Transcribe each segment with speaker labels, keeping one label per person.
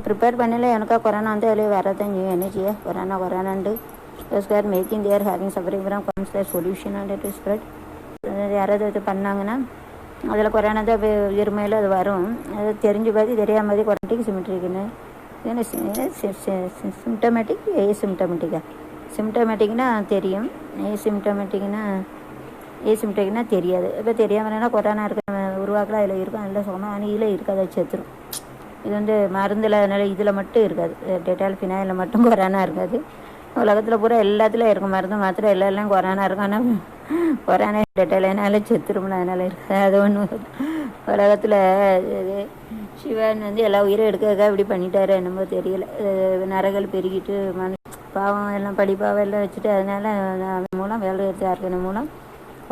Speaker 1: Prepare பண்ணல எனக்கு corona வந்து அதில் வரதான் செய்யும் என்ன செய்ய corona and square making their having suffering from comes their solution and to spread யாராவது இது பண்ணாங்கன்னா அதில் கொரோனா தான் இருமையில் அது வரும் அது தெரிஞ்சு பார்த்து தெரியாம மாதிரி கொரோனாட்டிக் சிமெட்ரிக்குன்னு சிம்டமேட்டிக் ஏசிம்டமேட்டிக்கா சிம்டமேட்டிக்னா தெரியும் ஏசிம்டமேட்டிக்னா தெரியாது இப்போ தெரியாமல்னா கொரோனா இருக்க உருவாக்கலாம் அதில் இருக்கும் அதில் சொன்னால் ஆனால் இதில் இருக்காது செத்துரும் இது வந்து மருந்தில் அதனால் இதில் மட்டும் இருக்காது டெட்டால் ஃபினாயில் மட்டும் கொரோனா இருக்காது உலகத்தில் பூரா எல்லாத்துலேயும் இருக்கும் மருந்து மாத்திரம் எல்லாம் கொரோனா இருக்கும் ஆனால் கொரோனா டெட்டால் என்னால் செத்துரும்ல அதனால் இருக்காது அது ஒன்று உலகத்தில் இது சிவன் வந்து எல்லா உயிரை எடுக்கிறதுக்காக இப்படி பண்ணிட்டாரு என்னமோ தெரியல நரகள் பெருகிட்டு பாவம் எல்லாம் படிப்பாவம் எல்லாம் வச்சுட்டு அதனால அவன் மூலம் வேலை எடுத்து இருக்கணும் மூலம்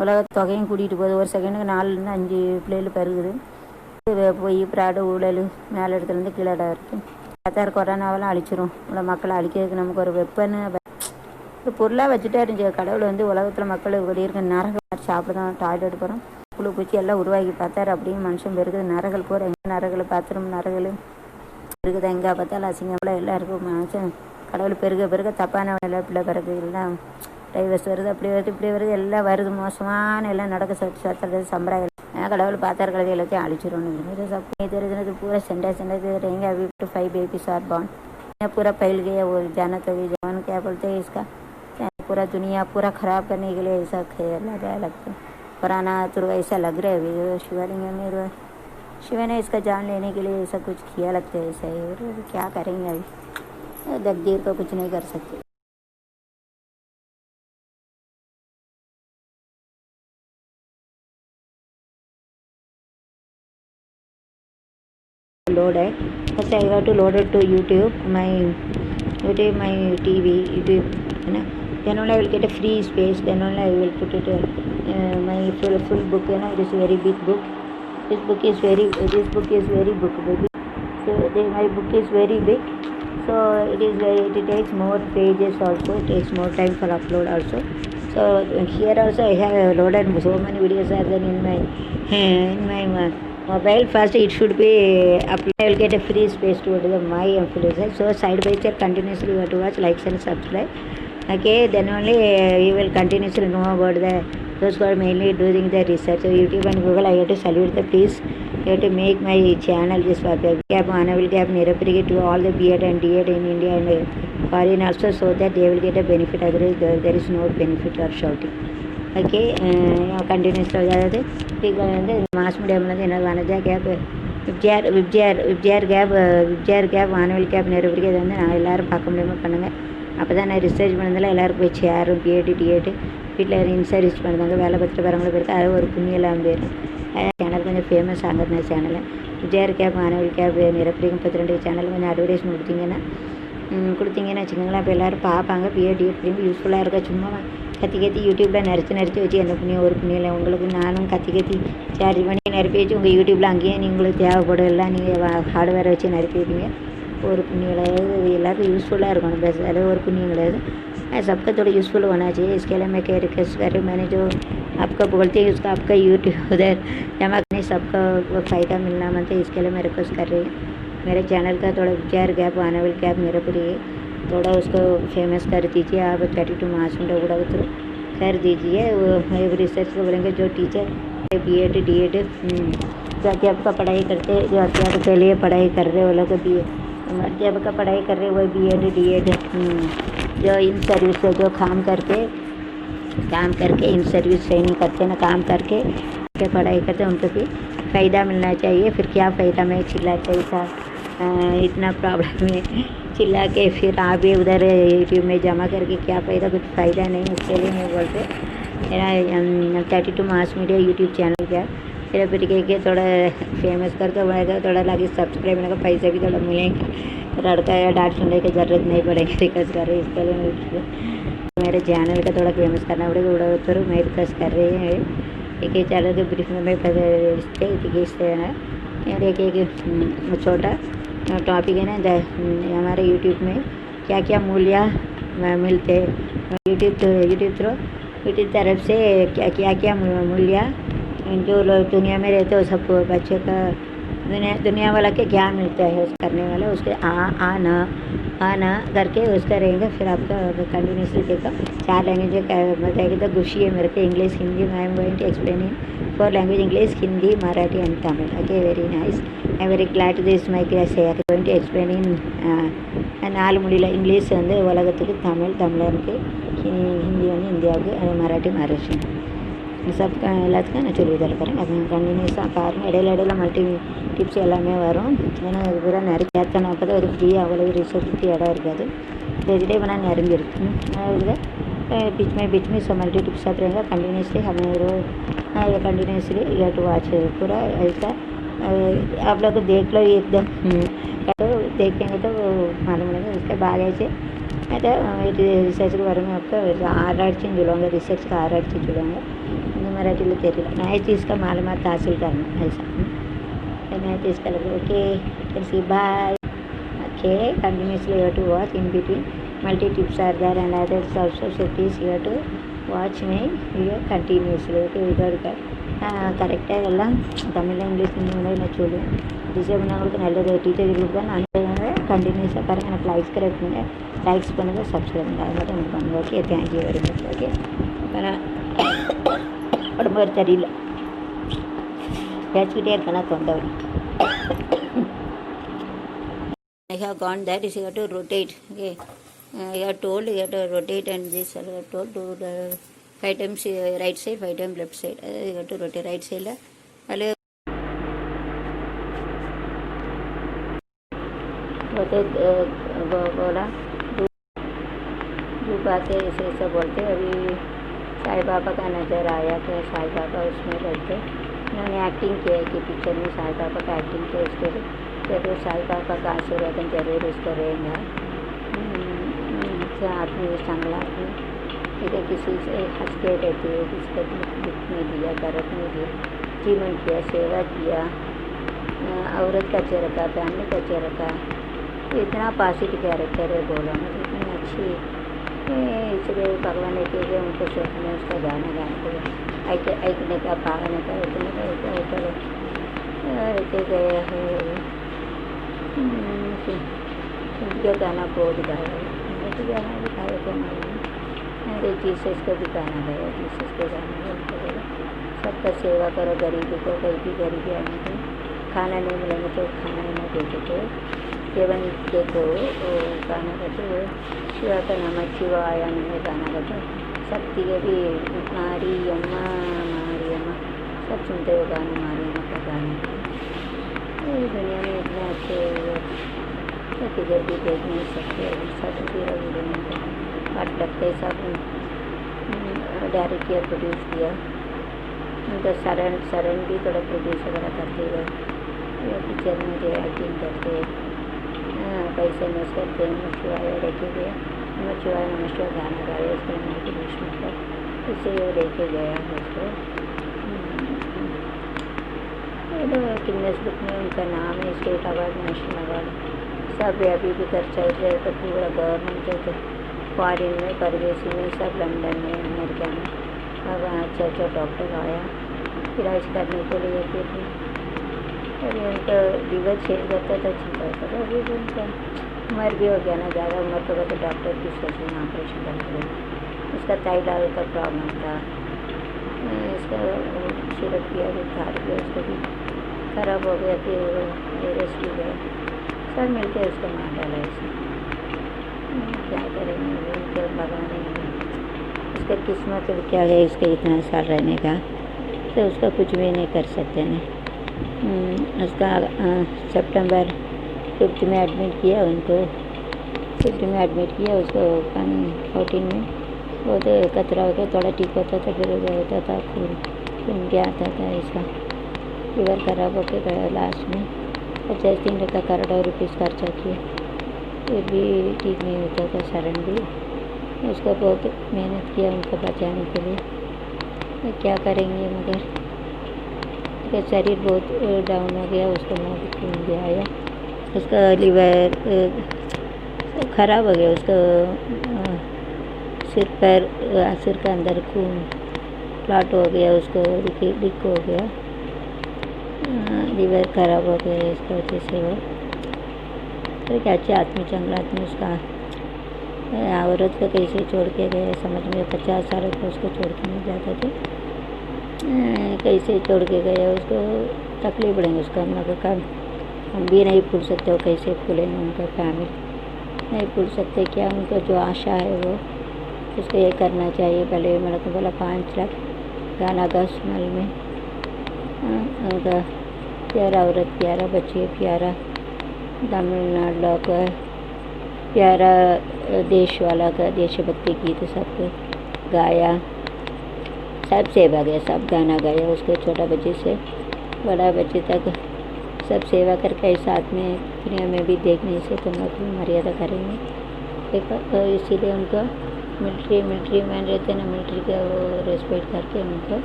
Speaker 1: உலக தொகையும் கூட்டிகிட்டு போகுது ஒரு செகண்டுக்கு 4லேருந்து 5 பிள்ளைகள் பெருகுது போய் ப்ராடு ஊழல் மேலே இடத்துலேருந்து கீழே இடம் இருக்குது பார்த்தாரு கொரோனாவெல்லாம் அழிச்சிரும் உள்ள மக்களை அழிக்கிறதுக்கு நமக்கு ஒரு வெப்பன்னு ஒரு பொருளாக வச்சுட்டா இருந்துச்சு கடவுள் வந்து உலகத்தில் மக்கள் இப்படி இருக்க நரகள் சாப்பிடுதான் டாய்லெட் போகிறோம் புழு பூச்சி எல்லாம் உருவாக்கி பார்த்தாரு அப்படியும் மனுஷன் பெருகுது நரகள் போகிற எங்கே நரகள் பாத்ரூம் நரகள் இருக்குது எங்கே பார்த்தாலும் அசிங்கம்லாம் எல்லாம் இருக்கும் மனுஷன் கடவுள் பெருக தப்பான பிள்ளை பிறகு எல்லாம் டைவர்ஸ் வருது அப்படி வருது இப்படி வருது எல்லாம் வருது மோசமான எல்லாம் நடக்க சத்துறது சம்பிரதாயம் கடவுள் பார்த்தார் கழுதை எல்லாத்தையும் அழிச்சிடணும் सब தெரிஞ்சது पूरा संडे रहेंगे अभी तो 5 बेबीज आर बॉर्न पूरा फैल गया वो जाना तो जवान क्या बोलते हैं इसका पूरा दुनिया पूरा ख़राब करने के लिए ऐसा लगता है पुराना तो ऐसा लग रहा है अभी शिवलिंग में शिव ने इसका जान लेने के लिए ऐसा कुछ किया लगता है ऐसा ही और क्या करेंगे अभी तकदीर को कुछ नहीं कर सकते load है first I got to load it to YouTube my TV YouTube है ना then only I will get a free space then only I will put it my full book है ना it is a very big book this book is very book baby so my book is very big so it takes more pages also it takes more time for upload also so here also I have loaded so many videos are there in my mobile first it should be uploaded. I will get a free space to do my influencer so side by side continuously you have to watch like and subscribe okay then only you will continuously know about those who are mainly doing the research so YouTube and Google I have to salute the please you have to make my channel this gap honorable gap Niraprigi to all the B.Ed and D.Ed in India and foreign also so that they will get a benefit otherwise there is no benefit or shouting okay கண்டினியூஸாக அதாவது இப்போ வந்து mass மீடியம்லேருந்து என்ன Vanaja gap VIBGYOR gap வானவில் gap நிரூபிக்க இதை வந்து நான் எல்லோரும் பார்க்க முடியாமல் பண்ணுங்கள் அப்போ தான் நான் ரிசர்ச் பண்ணதில் எல்லோரும் போய் சேரும் பிஎட் டிஎட் வீட்டில் இன்சர்வீஸ் பண்ணுறாங்க வேலை பார்த்துட்டு வரவங்களும் போயிருக்கு அது ஒரு புண்ணியெல்லாம் போயிடும் சேனல் கொஞ்சம் ஃபேமஸ் ஆகுது சேனல் விப்ஜிஆர் கேப் வானவில் கேப் நிரூபிக்கும் 32 சேனல் கொஞ்சம் அட்வர்டைஸ்மெண்ட் கொடுத்தீங்கன்னா வச்சுக்கோங்களேன் இப்போ எல்லோரும் பார்ப்பாங்க பிஎட் டிஎட் யூஸ்ஃபுல்லாக இருக்கா சும்மா கத்தி யூடியூப்பில் நிறச்சி வச்சு எந்த புண்ணியம் ஒரு புண்ணியம் இல்லை உங்களுக்கு நானும் கத்தி சார்ஜ் பண்ணி நிரப்பி வச்சு உங்கள் யூடியூப்பில் அங்கேயே உங்களுக்கு தேவைப்படும் எல்லாம் நீங்கள் ஹார்ட்வேரை வச்சு நிரப்பி வைப்பீங்க ஒரு புண்ணியம் கிடையாது இது எல்லாருக்கும் யூஸ்ஃபुल्लाக இருக்கணும் பேசுறது ஒரு புண்ணியம் கிடையாது सबका थोड़ा यूज़फुल होना चाहिए इसके लिए मैं क्या रिक्वेस्ट कर रही हूँ मैंने जो आपका बोलती है उसका आपका यूट्यूब उधर जमा करने सबका फ़ायदा मिलना मनते इसके लिए मैं रिक्वेस्ट कर रही हूँ मेरे चैनल का थोड़ा विचार गैप आनेवल गैप मेरे पर थोड़ा उसको फेमस कर दीजिए आप 32 मार्च में उड़ा थ्रू कर दीजिए वो रिसर्च को बोलेंगे जो टीचर B.Ed D.Ed जो अध्यापक का पढ़ाई करते हैं जो अध्यापक के लिए पढ़ाई कर रहे वो लोग भी अध्यापक का पढ़ाई कर रहे वो B.Ed D.Ed जो इन सर्विस से जो काम करके इन सर्विस ट्रेनिंग करते हैं ना काम करके पढ़ाई करते हैं उनको भी फ़ायदा मिलना चाहिए फिर क्या फ़ायदा मैं चिल्लाते ऐसा इतना प्रॉब्लम है चिल्ला के फिर आप भी उधर यूट्यूब में जमा करके क्या फ़ायदा कुछ फ़ायदा नहीं उसके लिए मैं बोलते मेरा 32 मास मीडिया यूट्यूब चैनल का फिर के थोड़ा फेमस करके बढ़ेगा थोड़ा लगे सब्सक्राइब का पैसे भी थोड़ा मिलेंगे लड़का या डांट सुनने की ज़रूरत नहीं पड़ेगी रिक्वेस्ट कर रही इसके लिए मेरे चैनल का थोड़ा फेमस करना पड़ेगा उड़ा तो मैं रिक्वेस्ट कर रही है एक चैनल के ब्रीफ में मैं एक छोटा टॉपिक है ना हमारे यूट्यूब में क्या क्या मूल्य मिलते यूट्यूब तरफ से क्या क्या मूल्य जो लोग दुनिया में रहते हो सब बच्चों का दुनिया वाला के ज्ञान मिलता है उस करने वाला उसके आना करके उसका रहेंगे। फिर आपका कंटिन्यूसली देखो 4 लैंग्वेज बताएगी तो खुशी है मेरे को। English Hindi I am going to explain in 4 language English Hindi Marathi and Tamil. Okay, very nice. I am very glad to this my class. I am going to explain in 4 மொழியில் இங்கிலீஷ் வந்து உலகத்துக்கு, தமிழருக்கு, ஹிந்தி வந்து இந்தியாவுக்கு, மராட்டி மகாராஷ்டிரன் சப் எல்லாத்துக்கும் நான் சொல்லி தரப்போகிறேன். அது கண்டினியூஸாக பாருங்கள். இடையில மல்டி டிப்ஸ் எல்லாமே வரும். ஏன்னா இது பூரா நிறைய ஏற்றணும். அப்போ தான் ஒரு ஃப்ரீயாக அவ்வளோ ரிசர்ச்சுக்கு இடம் இருக்காது. வெஜிடே பண்ணால் நிரம்பிருக்கு. अगर बीच में सब मल्टी टिप्स आते रहेंगे कंटिन्यूसली. हमें रोज कंटिन्यूसली यू टू वॉच पूरा ऐसा. आप लोग देख लो एकदम. तो देखेंगे तो मालूम नहीं उसके बाद ऐसे तो रिसर्च के बारे में आपको आराய்ச்சி जुड़ेंगे. रिसर्च का आराய்ச்சி जुड़ेंगे. मराठी में तेरी नई चीज़ का मालूमात हासिल करना ऐसा. नई चीज़ का लगे. Okay, see bye. Okay, continuously you to watch in between multi tips are there and others also, so please you have to watch me here continuously. Okay, without கரெக்டாக எல்லாம் தமிழ் இங்கிலீஷ் ஹிந்தி நான் சொல்லுவேன். டிசைட் பண்ணவங்களுக்கு நல்லது டீச்சர் குரூப் தான். நான் கண்டினியூஸாக பாருங்கள். எனக்கு லைக்ஸ் பண்ணுங்கள் சப்ஸ்கிரைப் பண்ணுங்கள். அது மட்டும் எனக்கு பண்ணுங்கள். Okay, thank you very much. Okay, ஆனால் உடம்பு ஒரு தெரியல, பேசிக்கிட்டே இருக்கேன்னா தொண்டை வரும். I have gone that is you have to rotate. Okay, you are told you have to rotate and this you are told to the 5 times right side, 5 times left side. You have to rotate right side la alle बोला जो बातें ऐसे बोलते. अभी साईं बाबा का नज़र आया कि साईं बाबा उसमें रहते. उन्होंने एक्टिंग किया कि पिक्चर में साईं बाबा का एक्टिंग किया. उसके जरूर साईं बाबा का आशीर्वाद जरूर उसका रहेगा. आदमी चांगला आदमी इधर किसी से हंस के रहते है. किसका दुख नहीं दिया, दर्द नहीं दिया, जीवन किया, सेवा किया, औरत का अच्छे रखा, फैमिली का अच्छे रखा. इतना पॉजिटिव कैरेक्टर है बोला मुझे, इतनी अच्छी. इसलिए भगवान ने कहे उनको से हमें उसका गाना गाने को ऐकने का, पागने का, इतने का ऊपर ऐसे गया है. उनका गाना बहुत गाया है. गाना भी गाया तो मालूम. अरे जीसस को भी गाना गाया. जीसस को गाना गाया. सबका सेवा करो. गरीबी को कहीं भी गरीबी आने को खाना नहीं मिलेंगे तो खाना ही ना देते तो केवल देखो गाना गाते हो. शिवा का नाम शिवाया में गाना गाते. शक्ति के भी मारी अम्मा सब सुनते हो गाना. मारी अम्मा का गाना. दुनिया में इतना अच्छे किधर भी देख नहीं सकते. सब पूरा वीडियो आठ लगते सब डायरेक्ट किया, प्रोड्यूस किया. उनका शरण भी थोड़ा प्रोड्यूस वगैरह करते हुए पिक्चर में जो एक्टिंग करते पैसे मिस करते. शिवाय लेके गए. शिवाय नमस्कार गाना गाया. उसको मोटिवेशन का इससे वो लेके गया है उसको. गिनेस बुक में उनका नाम है. स्टेट अवार्ड, नेशनल अवार्ड सब अभी भी खर्चा है. तो पूरा गवर्नमेंट है. फॉरिन में, परदेसी में, सब लंदन में, अमेरिका में अब अच्छा डॉक्टर आया इलाज करने के लिए. फिर अभी उनका लीवर चेंज करता था चिंता था. अभी भी उनका उम्र भी हो गया ना, ज़्यादा उम्र तो कहते डॉक्टर की सोच में ऑपरेशन करते. उसका थायराइड का प्रॉब्लम था. इसका सिरप किया भी था, उसको भी खराब हो गया. फिर वायरस भी गया. सब मिलते उसको मार डाला. ऐसे क्या करेंगे. उनके भगवान उसका किस्मत क्या है उसके इतना साल रहने का, तो उसका कुछ भी नहीं कर सकते हैं. उसका सितंबर 5 में एडमिट किया. उनको 5 में एडमिट किया. उसको 14 में वो तो कतरा हो गया. थोड़ा ठीक होता था, फिर होता था खून क्या आता था. इसका लीवर खराब होकर गया. लास्ट में 50 का करोड़ों रुपीस खर्चा किया, फिर भी ठीक नहीं होता था. शरण भी उसका बहुत मेहनत किया उनको बचाने के लिए. तो क्या करेंगे. मगर उसका शरीर बहुत डाउन हो गया. उसको मौत खून भी आया. उसका लीवर ख़राब हो गया. उसका सिर का अंदर खून प्लाट हो गया. उसको लीक हो गया. लीवर खराब हो गया इसका वजह से वो। तो क्या अच्छे आदमी चंगला आदमी उसका औरत को कैसे छोड़ के गए समझ में 50 साल को उसको छोड़ के नहीं जाता थे। कैसे छोड़ के गए उसको तकलीफ पड़ेंगे उसका। हम लोग का हम भी नहीं भूल सकते वो कैसे भूलेंगे उनका फैमिली नहीं भूल सकते। क्या उनका जो आशा है वो उसको ये करना चाहिए। पहले मेरे को बोला 5 लाख गाना गा स्मेल में उनका प्यारा औरत प्यारा बच्चे प्यारा तमिलनाडु का प्यारा देश वाला का देशभक्ति गीत सब गाया सब सेवा गया सब गाना गाया उसको छोटा बच्चे से बड़ा बच्चे तक सब सेवा करके साथ में दुनिया में भी देखने से तुम लोग भी मर्यादा करेंगे। इसीलिए उनको मिलिट्री मैन रहते ना मिलिट्री का वो रेस्पेक्ट करके उनको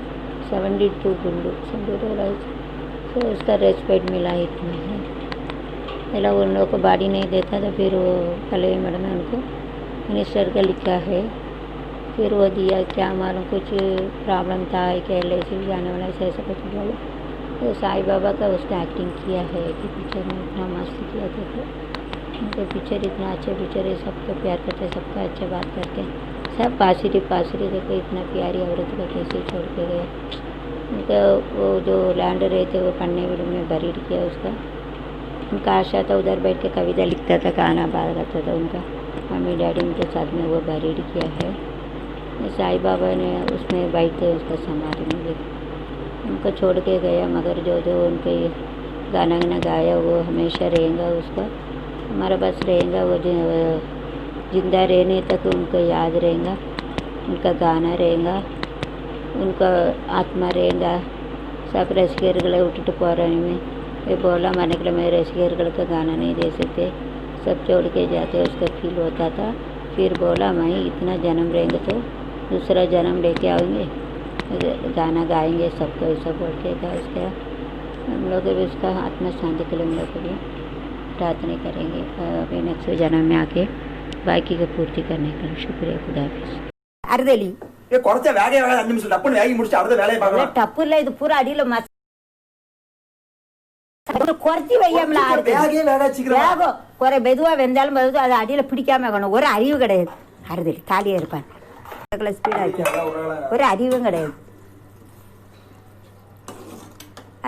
Speaker 1: 72 गुंडू तो उसका रेस्पेक्ट मिला इतना है। पहले उन लोगों को बाड़ी नहीं देता था फिर वो कल मैडम ने उनको मिनिस्टर का लिखा है फिर वो दिया। क्या मालूम कुछ प्रॉब्लम था कि LIC जाने वाला ऐसा कुछ बोला। तो साईं बाबा का उसने एक्टिंग किया है कि पिक्चर में इतना मस्त किया था। तो उनके पिक्चर इतना अच्छे पिक्चर है सबको प्यार करते सबका अच्छे बात करते सब पासिटिव देखो इतना प्यारी औरत को कैसे छोड़ के गया। उनका वो जो लैंड रहे थे वो पन्ने में बरीड किया उसका। उनका आशा था उधर बैठ के कविता लिखता था गाना बात करता था उनका मम्मी डैडी उनके साथ में वो बरीड किया है। साईं बाबा ने उसमें बैठते उसका समाधि में देखा उनको छोड़ के गया मगर जो उनके गाना गाया वो हमेशा रहेगा उसका हमारा बस रहेगा। वो जिंदा रहने तक उनको याद रहेगा उनका गाना रहेगा उनका आत्मा रहेगा। सब रसिकर्गले उठिட்டு போகிறேன் में बोला माने के मैं रसिकर्गल का गाना नहीं दे सकते सब छोड़ के जाते उसका फील होता था। फिर बोला मैं इतना जन्म रहेंगे तो दूसरा जन्म लेके आएंगे गाना गाएंगे सबको ऐसा बोल के था उसका। हम लोग भी उसका आत्मा शांति के लिए हम लोग भी प्रार्थना करेंगे अभी नेक्स्ट जन्म में आके बाकी का पूर्ति करने का। शुक्रिया खुदा हाफिज़। அறுதலி
Speaker 2: குறைச்ச வேலையை 5 நிமிஷம் டப்புன்னு வேகி முடிச்சு அடுத்த வேலையை பார்க்கலாம்।
Speaker 1: டப்பு இல்லை இது பூரா அடியில் குறைச்சி வையாமல வேகம் குறை மெதுவாக வெந்தாலும் மெதுவாக அது அடியில் பிடிக்காம வேணும்। ஒரு அறிவு கிடையாது அறுதலி காலியாக இருப்பான் ஸ்பீடாக வைக்க ஒரு அறிவும் கிடையாது।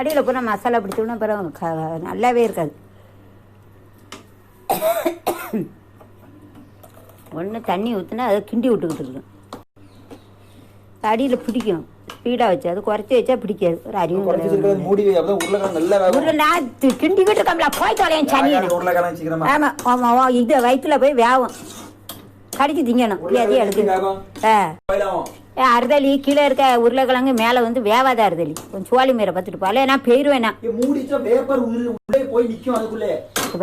Speaker 1: அடியில் பூரா மசாலா பிடிச்சோன்னா அப்புறம் நல்லாவே இருக்காது। ஒன்று தண்ணி ஊற்றுனா அதை கிண்டி விட்டுக்கிட்டு இருக்கும் அடியில் பிடிக்கும் ஸ்பீடாக வச்சு அது குறைச்சி வச்சா பிடிக்காது। ஒரு அறிவு நான் கிண்டிக்கிட்டு இருக்கோம்ல போய் தொலையன் சனியன் ஆமாம் ஆமாம் இது வயிற்றுல போய் வேகும் கடிச்சு திங்கணும் அதே எழுது அறுதலி கீழே இருக்க உருளைக்கிழங்கு மேலே வந்து வேவாத அறுதலி கொஞ்சம் சோழி மீரை பார்த்துட்டு போல நான் போயிடுவேன்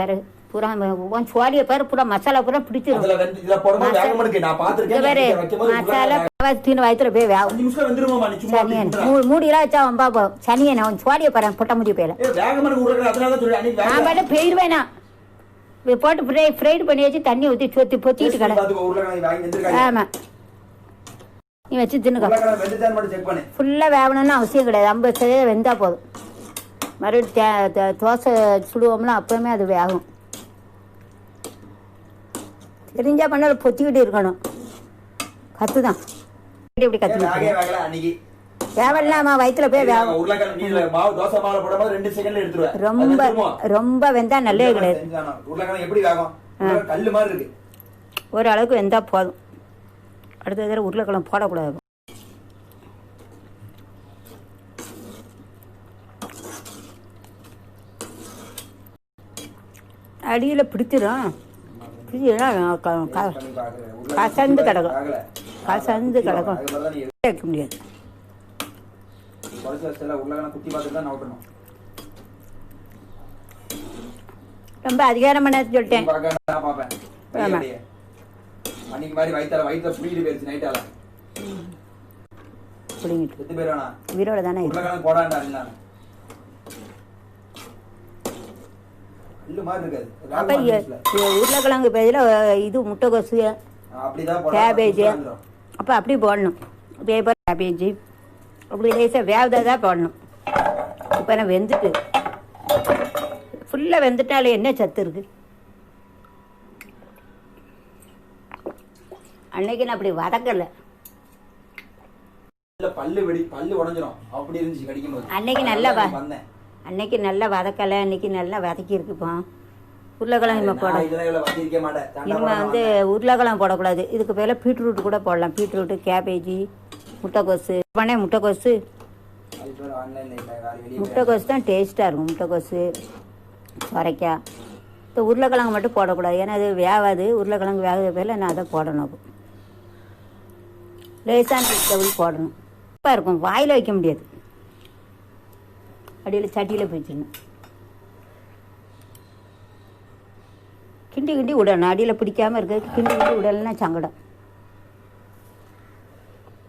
Speaker 1: வேற பூரா சோழியை பேர் பூரா மசாலா பூரா பிடிச்சிடும் மசாலா தீனு வயிற்றுல போய் வேகும் சனியன் மூடிலாம் வச்சா அவன் பாப்போம் சனியன் அவன் சோழியை பாரு பொட்ட முடிய போயில நான் பாட்டு போயிடுவேனா போட்டு ஃப்ரைடு பண்ணி வச்சு தண்ணி ஊற்றி சொத்தி பொத்திட்டு கடை ஆமாம் நீ வச்சு தின்னுக்க ஃபுல்லாக வேகணும்னு அவசியம் கிடையாது 50% வெந்தால் போதும்। மறுபடியும் தோசை சுடுவோம்னா அப்போவுமே அது வேகும் தெரிஞ்சா பண்ண பொத்திக்கிட்டு இருக்கணும் கற்று தான் இப்படி கற்றுக்கிட்டு வேவலாமா வயிற்றுல போய் ரொம்ப ரொம்ப வெந்தா நல்லே கிடையாது ஓரளவுக்கு வெந்தா போதும்। அடுத்த தடவை உருளைக்கிழங்கு போடக்கூடாது। அடியில் பிடிச்சிடும் கசந்து கிடக்கும் வைக்க முடியாது। ரொம்ப அதிகாரம் பண்ண சொல்லிட்டேன் உயிரோட தானே உருளைக்கிழங்கு பேஜில் இது முட்டைகோசு கேபேஜ் அப்போ அப்படி போடணும் பேப்பர் கேபேஜ் அப்படி லேசாக வேவதாக தான் போடணும்। இப்போ நான் வெந்துட்டு ஃபுல்லாக வெந்துட்டாலே என்ன சத்து இருக்குது? அன்னைக்கு நான் அப்படி வதக்கலை.
Speaker 2: பல்லு உடைஞ்சிரும் அப்படி இருந்துச்சு கடிக்கும்போது.
Speaker 1: அன்னைக்கு நல்லா வதக்கலை. அன்னைக்கு நல்லா வதக்கியிருக்குப்பா. உருளைக்கிழங்கு இனிமே போட இனிமேல் வந்து உருளைக்கிழங்கு போடக்கூடாது. இதுக்கு மேலே பீட்ரூட் கூட போடலாம். Beetroot, cabbage, முட்டைக்கோசு. முட்டைக்கோசு தான் டேஸ்ட்டாக இருக்கும். முட்டைக்கோசு, சொரைக்காய். இப்போ உருளைக்கிழங்கு மட்டும் போடக்கூடாது, ஏன்னா அது வேகாது. உருளைக்கிழங்கு வேகாத பேரில் நான் அதை போடணும். லேசான வெஜிடபிள் போடணும். சூப்பராக இருக்கும். வாயில் வைக்க முடியாது. அடியில் சட்டியில் போயிச்சிடணும். கிண்டி விடணும். அடியில் பிடிக்காமல் இருக்கிறதுக்கு கிண்டி விடலைன்னா சங்கடம்.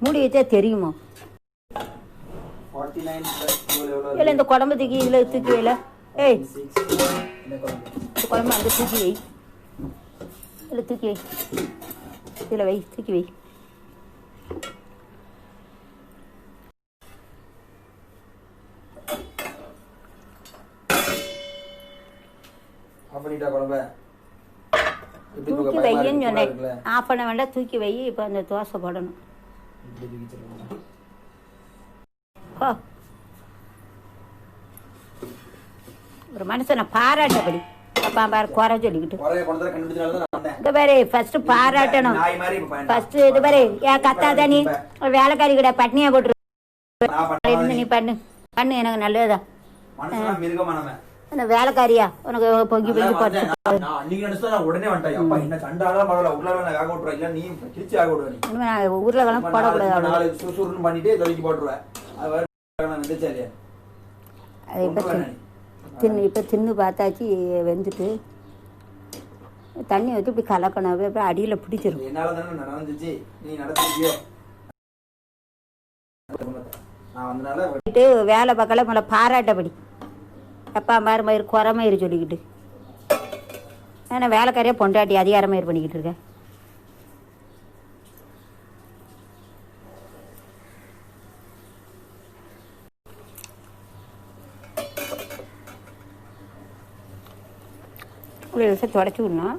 Speaker 1: மூடி வச்சா தெரியுமா? இல்லை இந்த குழம்பு தூக்கி இதில் தூக்கி வைல. ஏய் இந்த குழம்பு அந்த தூக்கி வை. இதில் தூக்கி வை. இதில் வை, தூக்கி வை. தூக்கி வையின்னு சொன்னேன். ஆஃப் பண்ண வேண்டாம், தூக்கி வை. இப்போ அந்த தோசை போடணும். ஒரு மனுஷனை பாராட்டபடி அப்பா பாரு குறை சொல்லிக்கிட்டு இந்த பாரு ஃபர்ஸ்ட் பாராட்டணும். ஃபர்ஸ்ட் இது பாரு ஏன் கத்தாத நீ வேலைக்காரி கிட்ட பட்னியா போட்டு நீ பண்ணு பண்ணு எனக்கு நல்லதுதான். வேலைக்காரியா உனக்கு பொங்கி பொங்கி போட்டு உருளைக்கிழங்கு போடக்கூடாது. இப்போ தின்னு பார்த்தாச்சு வெந்துட்டு தண்ணி வச்சு இப்படி கலக்கணும். அப்புறம் அடியில் பிடிச்சிரும். வேலை பார்க்கல மேலே பாராட்டபடி அப்பா மாதிரி மயிறு குறை மயிறு சொல்லிக்கிட்டு நான் வேலைக்காரியாக பொண்டாட்டி அதிகார மயிறு பண்ணிக்கிட்டு இருக்கேன். ஒரு விஷயம் தொடச்சி விடணும்.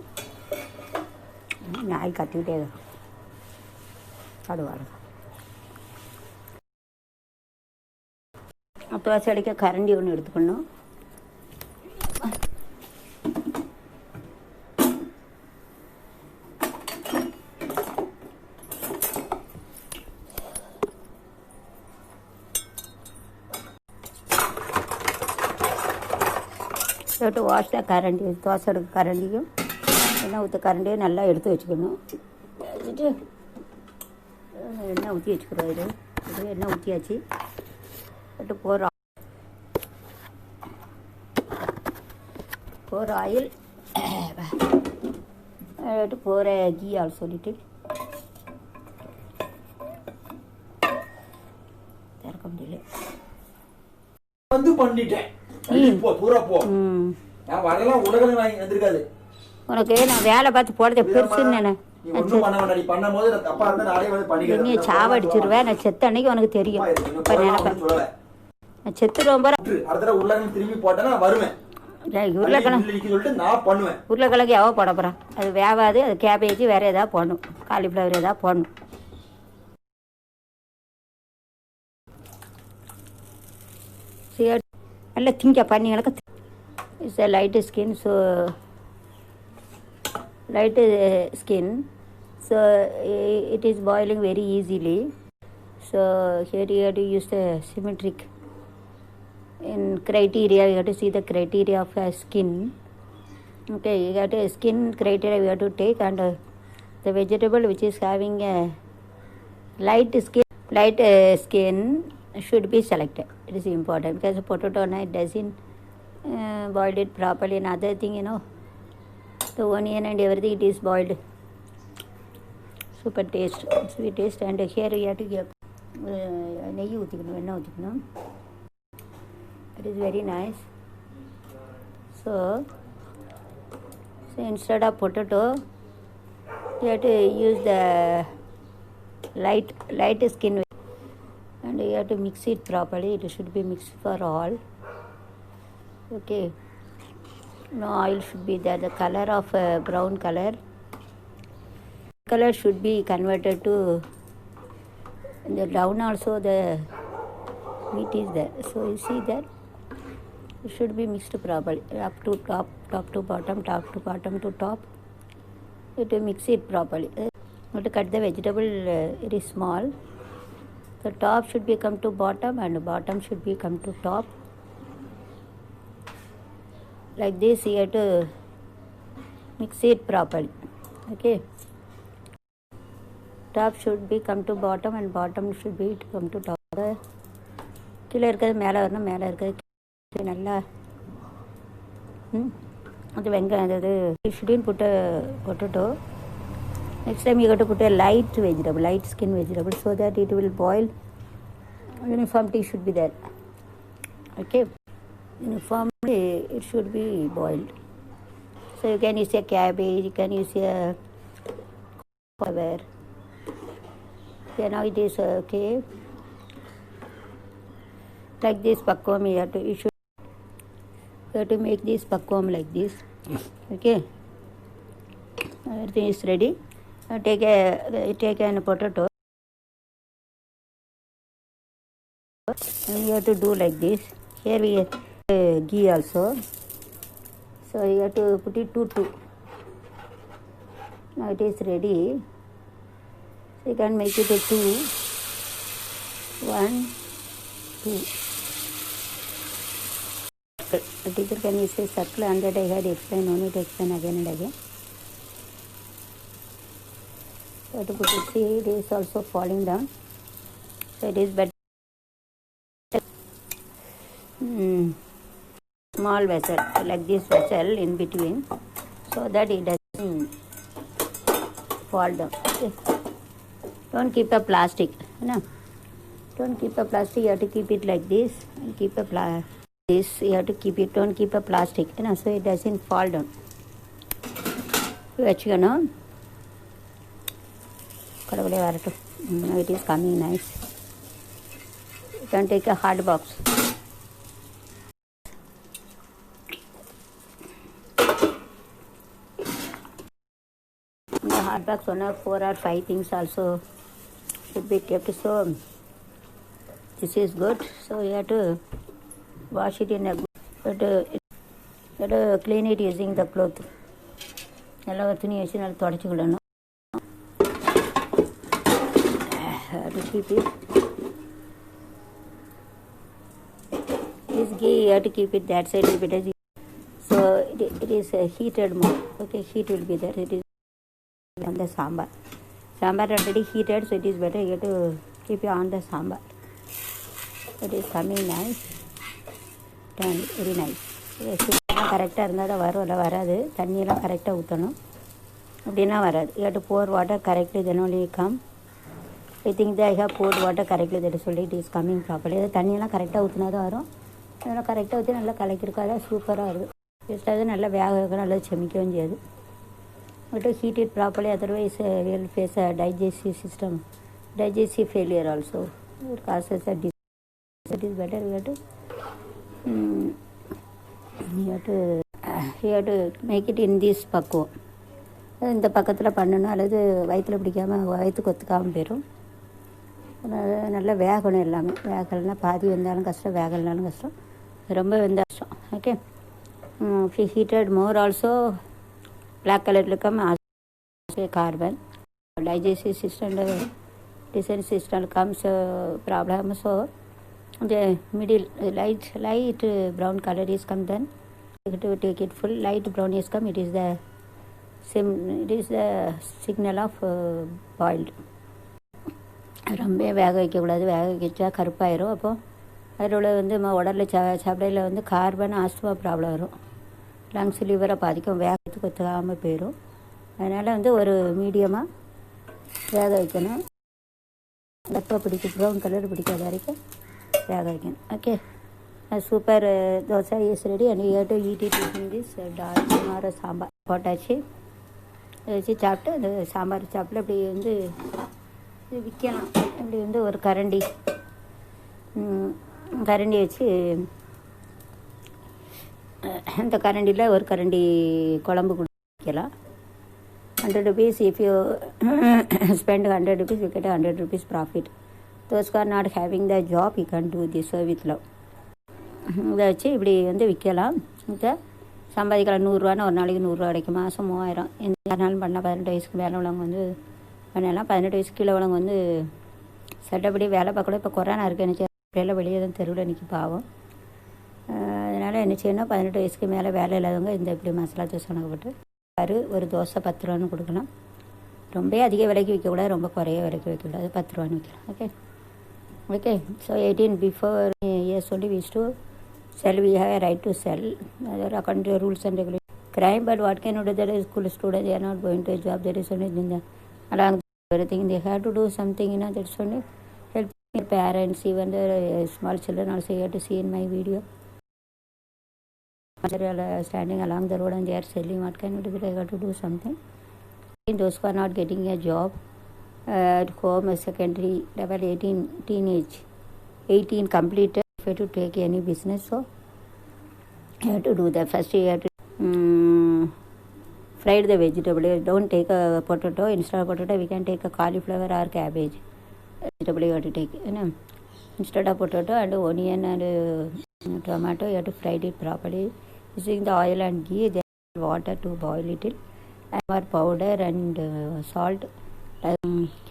Speaker 1: நாய் கத்திக்கிட்டே தான் அடுவாடு. தோசை அடிக்க கரண்டி ஒன்று எடுத்துக்கணும். போட்டு வாஷ் தான் கரண்டி தோசை எடுக்க கரண்டியும் எண்ணெய் ஊற்ற கரண்டியும் நல்லா எடுத்து வச்சுக்கணும். வச்சுட்டு எண்ணெய் ஊற்றி வச்சுக்கிறோம். இது எண்ணெய் ஊற்றியாச்சு. போட்டு போகிற ஆயில் போகிற கீ ஆள் சொல்லிட்டு திறக்க முடியல
Speaker 2: பண்ணிட்டேன்.
Speaker 1: உனக்கு நான் வேலை பார்த்து போடுறத பெருசுன்னு என்னைய சாவடிச்சிருவேன். நான் செத்த அன்னைக்கு உனக்கு தெரியும். இப்ப நினைப்பேன் நான் செத்துருவேன். உருளைக்கிழங்கு எவ்வளோ போட போகிறான்? அது வேகாது. அது கேபேஜ் வேற ஏதாவது போடணும். காலிஃப்ளவர் ஏதாவது போடணும். நல்லா திங்க பண்ணிங்களுக்கு. It's a light skin, so light skin, so it is boiling very easily. So here you have to use the symmetric in criteria. You have to see the criteria of a skin. Okay, you have to skin criteria you have to take, and the vegetable which is having a light skin should be selected. It is important because potato it doesn't boiled it properly. Another thing, the onion and everything, it is boiled. Super taste, sweet taste. And here you have to give நெய் ஊற்றிக்கணும், எண்ணெய் ஊற்றிக்கணும். It is very nice. So instead of potato, you have to use the light skin, and you have to mix it properly. It should be mixed for all. Okay, no oil should be there. The color of brown color should be converted to the down also the meat is there. So you see that it should be mixed properly, up to top, top to bottom, top to bottom to top. You have to mix it properly. You have to cut the vegetable very small. The top should be come to bottom and bottom should be come to top. Like this you have to mix it properly. Okay. Top should be come to bottom and bottom should be come to top. கீழே இருக்கிறது மேலே வரணும், மேலே இருக்கிறது நல்லா அது வெங்காயம் அது shouldn't puttu potato. Next time you got to put a light vegetable, light skin vegetable, so that it will boil. Uniformity should be there. Okay, uniformly it should be boiled. So you can use a cabbage, you can use a cover. Okay, now it is okay. Like this pakvam you have to make this pakvam like this. Okay, everything is ready. Take a potato and you have to do like this. Here we have ghee also, so you have to put it 2. Now it is ready, so you can make it a 2, 1, 2. The teacher can use a circle, and that I had explained, no need to explain again and again. You have to put it, see it is also falling down, so it is better small vessel, like this vessel in between, so that it doesn't fall down. Okay. Don't keep a plastic, no. Don't keep a plastic, you have to keep it like this, and keep a this you have to keep it, don't keep a plastic, so it doesn't fall down. Now it is coming nice. You can take a hard box. In the hard box, 1 or 4 or 5 things also should be kept. So this is good. So you have to wash it in a good, you have to clean it using the cloth. To keep it. This ghee you have to keep it that side because so it is heated more. Okay, heat will be there. It is on the sambar. Sambar already heated, so it is better you have to keep it on the sambar. It is coming nice. Done, very nice. கரெக்டாக இருந்தால் தான் வரும், இல்லை வராது. தண்ணியெல்லாம் கரெக்டாக ஊற்றணும், அப்படின்னா வராது. You have to pour water correctly, then only come. I think that I have poured water correctly, that is only it is coming properly. தண்ணியெல்லாம் கரெக்டாக ஊற்றினா தான் வரும். அதெல்லாம் கரெக்டாக ஊற்றி நல்லா கலக்கிருக்காது, சூப்பராக வருது. டேஸ்ட்டாக நல்லா வேக வைக்க நல்லா செமிக்கவும் செய்யாது. But to heat it properly, otherwise we will face a digestive system, digestive failure also. It causes a disease. It is better you have to make it in this pakvam. இந்த பக்கத்தில் பண்ணணும், அல்லது வயிற்றில் பிடிக்காமல் வயிற்றுக்கு ஒத்துக்காமல் போயிடும். நல்லா வேகணும், எல்லாமே வேகலைன்னா பாதி வெந்தாலும் கஷ்டம், வேகலைனாலும் கஷ்டம், ரொம்ப வெந்தால் கஷ்டம். Okay, heated more also black color will come as carbon. Digestive system, digestive system comes problem. So the middle light brown color is come, then you have to take it full. Light brown is come, it is the signal of boiled. ரொம்ப வேக வைக்கக்கூடாது, வேக வச்சா கருப்பாயிரும். அப்போது அதில் வந்து நம்ம உடலில் சாப்பிடையில் வந்து கார்பன் ஆஸ்துமா ப்ராப்ளம் வரும், லங்ஸ் லிவரை பாதிக்கும், வேகத்துக்கு ஒத்துக்காமல் போயிடும். அதனால் வந்து ஒரு மீடியமாக வேக வைக்கணும். வெப்பை பிடிக்கும், ப்ரௌன் கலர் பிடிக்காத வரைக்கும் வேக வைக்கணும். Okay, super dosa is ready. And you have to eat it with this dal or sambar போட்டாச்சு. வச்சு சாப்பிட்டு அந்த சாம்பார் சாப்பிட்டு அப்படி வந்து விற்கலாம். அப்படி வந்து ஒரு கரண்டி வச்சு இந்த கரண்டியில் ஒரு கரண்டி குழம்பு குடிக்கலாம். 100 rupees. If you spend 100 rupees, you get 100 rupees profit. Those who are not having the job, you can do this with love. இதை வச்சு இப்படி விற்கலாம். இதை சம்பாதிக்கலாம். 100ரூவானா ஒரு நாளைக்கு 100ரூவா கிடைக்கும். மாதம் 3000. எந்த நாளும் பண்ணலாம். 18 வயசுக்கு மேலே உள்ளவங்க பண்ணலாம். 18 வயசுக்கு கீழே உள்ளவங்க சட்டப்படி வேலை பார்க்கக்கூட. இப்போ கொரோனா இருக்குது, என்ன செய்யலாம், வெளியே தான் தெருவில் நிற்கி பாவம். அதனால் என்ன செய்யணும், 18 வயசுக்கு மேலே வேலை இல்லாதவங்க இந்த இப்படி மசாலா தோசை உணவுப்பட்டு ஒரு தோசை 10 ரூபான்னு கொடுக்கலாம். ரொம்ப அதிக விலைக்கு விற்கக்கூடாது, ரொம்ப குறைய விலைக்கு வைக்கக்கூடாது. 10 ரூபான்னு விற்கலாம். Okay okay. So 18 before years only we used to sell. We have a right to sell according to rules and regulations. Crime, but what can you do? That is school students, they are not going to a job. There is only along everything they have to do something. That's only help your parents. Even the small children also you have to see in my video. They are standing along the road and they are selling. What can you do? They have to do something. Those who are not getting a job at home, secondary level, 18 teenage, 18 completed. If you have to take any business, so you have to do that. First you have to fry the vegetable. Don't take a potato. Instead of potato, we can take a cauliflower or cabbage. Vegetable you have to take. Instead of potato and onion and tomato, you have to fry it properly. Using the oil and ghee, then water to boil it. And more powder and salt.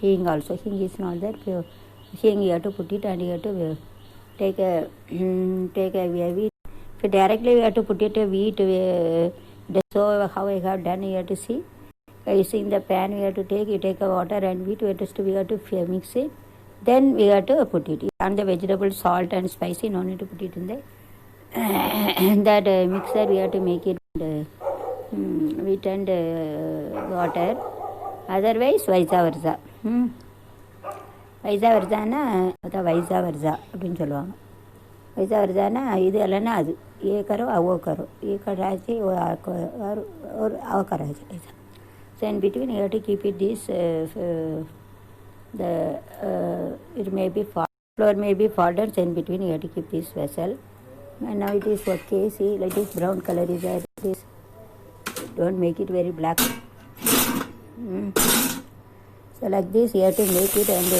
Speaker 1: Hing also. Hing is not there. Hing you have to put it and you have to take a wheat. If directly we have to put it a wheat. So how I have done, you have to see. Using the pan, we have to take. You take a water and wheat. We have to mix it. Then we have to put it. And the vegetable, salt and spicy. No need to put it in there. That mixer we have to make it wheat and water. Otherwise vice versa. வைசா வருதானா அதான் வைசா வருதா அப்படின்னு சொல்லுவாங்க. வைசா வருதானா இது இல்லைன்னா அது ये करो वो करो, ये कराची और वो कराची ऐसा. So in between you have to keep it this it may be floor may be folded. So in between you have to keep this vessel. And now it is okay. See, like this brown color is there. This don't make it very black. So like this you have to make it and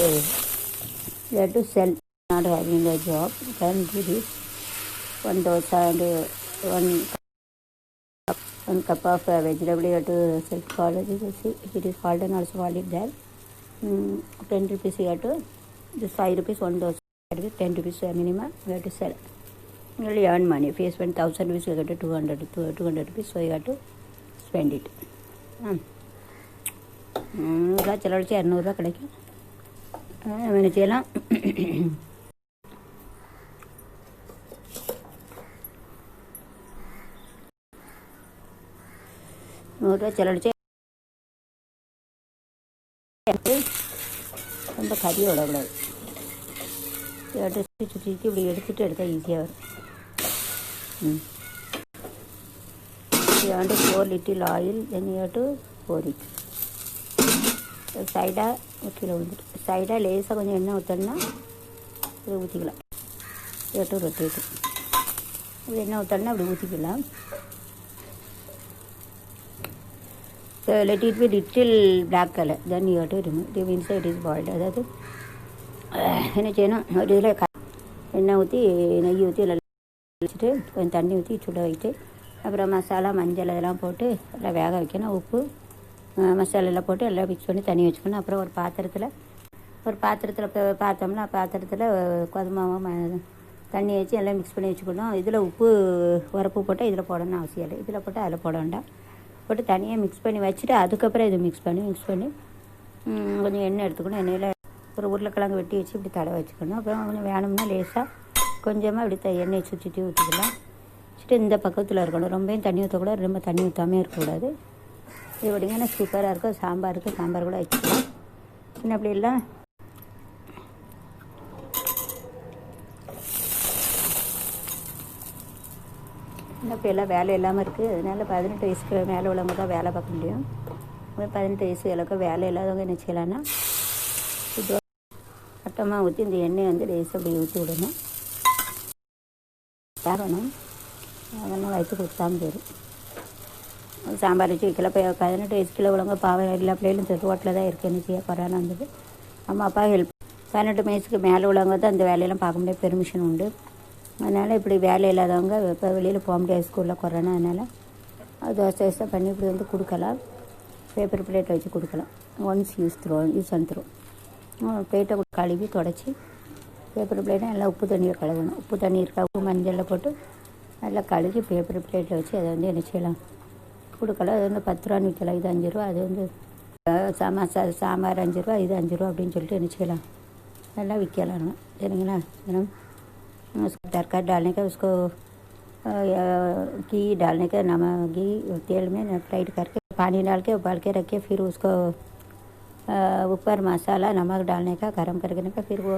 Speaker 1: you have to sell. Not having a job, you can do this. 1 dosa and 1 cup of vegetable you have to sell. College, see, it is called and also call it there. 10 rupees you have to, just 5 rupees 1 dosa, 10 rupees minimum you have to sell. You will earn money. If you spend 1000 rupees you get 200 rupees, so you have to spend it. சிலவழிச்சு 200 ரூபா கிடைக்கும். என்ன செய்யலாம், ₹100 செலவழிச்சு ரொம்ப கறி விடக்கூடாது. சுற்றி இப்படி எடுத்துகிட்டு எடுத்தால் ஈஸியாக வரும். You want to pour little oil, then you have to pour it. சைடாக கீழே வந்துட்டு சைடாக லேசாக கொஞ்சம் எண்ணெய் ஊற்றணுன்னா இதை ஊற்றிக்கலாம். எட்டு ரொட்டேட்டு இது எண்ணெய் ஊற்றணுன்னா அப்படி ஊற்றிக்கலாம். So let it be little black colour, then you have to remove. The means it is boiled. அதாவது என்ன செய்யணும், ஒரு இதில் எண்ணெய் ஊற்றி நெய் ஊற்றி எல்லாம் வச்சுட்டு கொஞ்சம் தண்ணி ஊற்றி சுட வைட்டு அப்புறம் மசாலா மஞ்சள் இதெல்லாம் போட்டு எல்லாம் வேக வைக்கணும். உப்பு மசாலெல்லாம் போட்டு எல்லாம் மிக்ஸ் பண்ணி தண்ணி வச்சுக்கணும். அப்புறம் ஒரு பாத்திரத்தில் பார்த்தோம்னா பாத்திரத்தில் கோதுமாவும் தண்ணி வச்சு எல்லாம் மிக்ஸ் பண்ணி வச்சுக்கணும். இதில் உப்பு உரப்பு போட்டால் இதில் போடணும்னு அவசியம் இல்லை. இதில் போட்டால் அதில் போட வேண்டாம். போட்டு தனியாக மிக்ஸ் பண்ணி வச்சுட்டு அதுக்கப்புறம் இது மிக்ஸ் பண்ணி கொஞ்சம் எண்ணெய் எடுத்துக்கணும். எண்ணெயில் ஒரு உருளைக்கிழங்கு வெட்டி வச்சு இப்படி தடவை வச்சுக்கணும். அப்புறம் கொஞ்சம் வேணும்னா லேசாக கொஞ்சமாக இப்படி எண்ணெயை சுற்றி ஊற்றிக்கலாம். வச்சுட்டு இந்த பக்கத்தில் இருக்கணும். ரொம்பவும் தண்ணி ஊற்றக்கூடாது, ரொம்ப தண்ணி ஊற்றாமே இருக்கக்கூடாது. இது எப்படிங்கன்னா சூப்பராக இருக்கும். சாம்பார் கூட வச்சுக்கலாம். இன்னும் அப்படி இல்லை இன்னும் இப்போ எல்லாம் வேலை இல்லாமல் இருக்குது. அதனால் 18 வயசுக்கு மேலே உள்ளவங்க தான் வேலை பார்க்க முடியும். 18 வயசு அளவுக்கு வேலை இல்லாதவங்க என்ன செய்யலான்னா இது மட்டமாக ஊற்றி இந்த எண்ணெயை லேசாக அப்படி ஊற்றி விடணும். வேகணும். அதெல்லாம் வயிற்று கொடுத்தாம போயிடும். சாம்பார் வச்சு வைக்கல. இப்போ 18 வயசுக்குள்ள உள்ளவங்க பாவம் எல்லா பிள்ளைகளும் ரோட்டில் தான் இருக்குது. என்ன செய்ய கொரோனா வந்தது. அம்மா அப்பா ஹெல்ப் 18 வயசுக்கு மேலே உள்ளவங்க தான் அந்த வேலையெல்லாம் பார்க்க முடியாது, பெர்மிஷன் உண்டு. அதனால் இப்படி வேலை இல்லாதவங்க இப்போ வெளியில் போக முடியாது ஸ்கூலில் கொரோனா. அதனால் தோசை தோசை பண்ணி இப்படி வந்து கொடுக்கலாம். பேப்பர் பிளேட்டை வச்சு கொடுக்கலாம். ஒன்ஸ் யூஸ் வந்துடும். பிளேட்டை கழுவி தொடச்சி பேப்பர் பிளேட்டை நல்லா உப்பு தண்ணியை கழுவணும். உப்பு தண்ணி இருக்கா, உப்பு மஞ்சளில் போட்டு நல்லா கழுவி பேப்பர் பிளேட்டில் வச்சு அதை வந்து என்ன செய்யலாம், கொடுக்கலாம். அது வந்து 10 ரூபான்னு விற்கலாம். இது 5 ரூபா. அது வந்து சாம்பார் 5 ரூபா, இது 5 ரூபா அப்படின்னு சொல்லிட்டு என்ன செய்யலாம், நல்லா விற்கலாம். சரிங்களா? तरकारी डालने का, उसको घी डालने का, नमक घी तेल में फ्राइड करके पानी डाल के उबाल के रखिए. फिर उसको ऊपर मसाला नमक डालने का, गरम करने का. फिर वो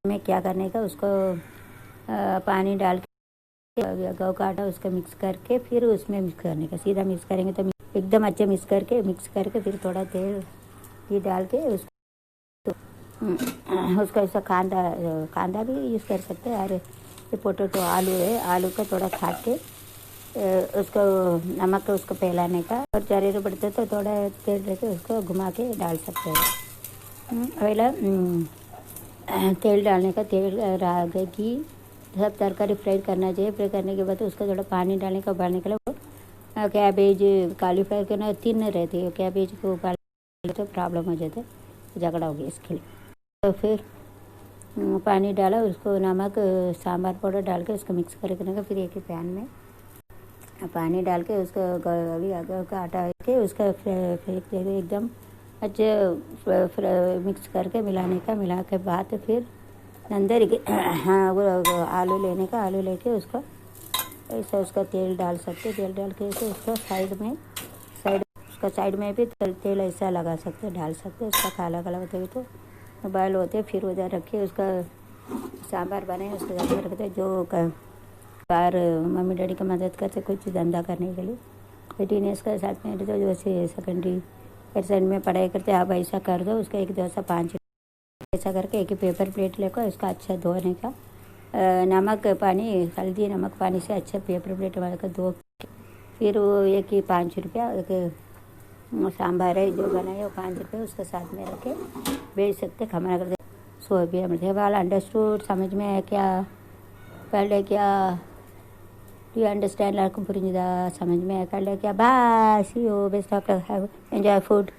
Speaker 1: में क्या करने का, उसको पानी डाल के गौ का आटा उसका मिक्स करके फिर उसमें मिक्स करने का. सीधा मिक्स करेंगे तो एकदम अच्छे मिक्स करके फिर थोड़ा तेल घी डाल के उसका ऐसा कांदा भी यूज़ कर सकते हैं. और ये पोटैटो आलू है, आलू का थोड़ा काट के उसको नमक का उसको फैलाने का. और ज़रूरत पड़ते तो थोड़ा तेल लेके उसको घुमा के डाल सकते हैं. पहला तेल डालने का, तेल घी सब तरकारी फ्राई करना चाहिए. फ्राई करने के बाद उसका थोड़ा पानी डालने का, उबालने के लिए. कैबेज कालीफ्लावर के ना 3 रहती है. कैबेज को उबालने तो प्रॉब्लम हो जाता है, झगड़ा हो गया इसके लिए. तो फिर पानी डाला, उसको नमक सांभर पाउडर डाल के उसको मिक्स करने का. फिर एक ही पैन में पानी डाल के उसको अभी का आटा के उसका एकदम अच्छे मिक्स करके मिलाने का. मिला के बाद फिर अंदर वो आलू लेने का, आलू लेके उसको ऐसा उसका तेल डाल सकते. तेल डाल के उसको साइड में भी तेल ऐसा लगा सकते, डाल सकते. उसका काला होते हुए तो बॉयल होते. फिर उधर रखे उसका सांभर बनाए, उसको उधर रखते. जो बाहर मम्मी डैडी की मदद करते कुछ धंधा करने के लिए, 18 ईयर्स का साथ में तो जो सेकेंडरी परसेंट में पढ़ाई करते, आप ऐसा कर दो. उसका 1 डोसा 5 ऐसा करके एक ही पेपर प्लेट लेकर उसका अच्छा धोने का. नमक पानी, हल्दी नमक पानी से अच्छा पेपर प्लेट बनाकर धो. फिर वो एक ही 5 रुपया एक सांभर है जो बनाए वो 5 रुपये उसके साथ में रखे बेच सकते. खाना करते ₹100 मिलते. वाला अंडरस्टूड, समझ में है क्या? पहले क्या यू अंडरस्टैंड? लाइक पुरिंदा समझ में कल क्या? बास you best of enjoy food.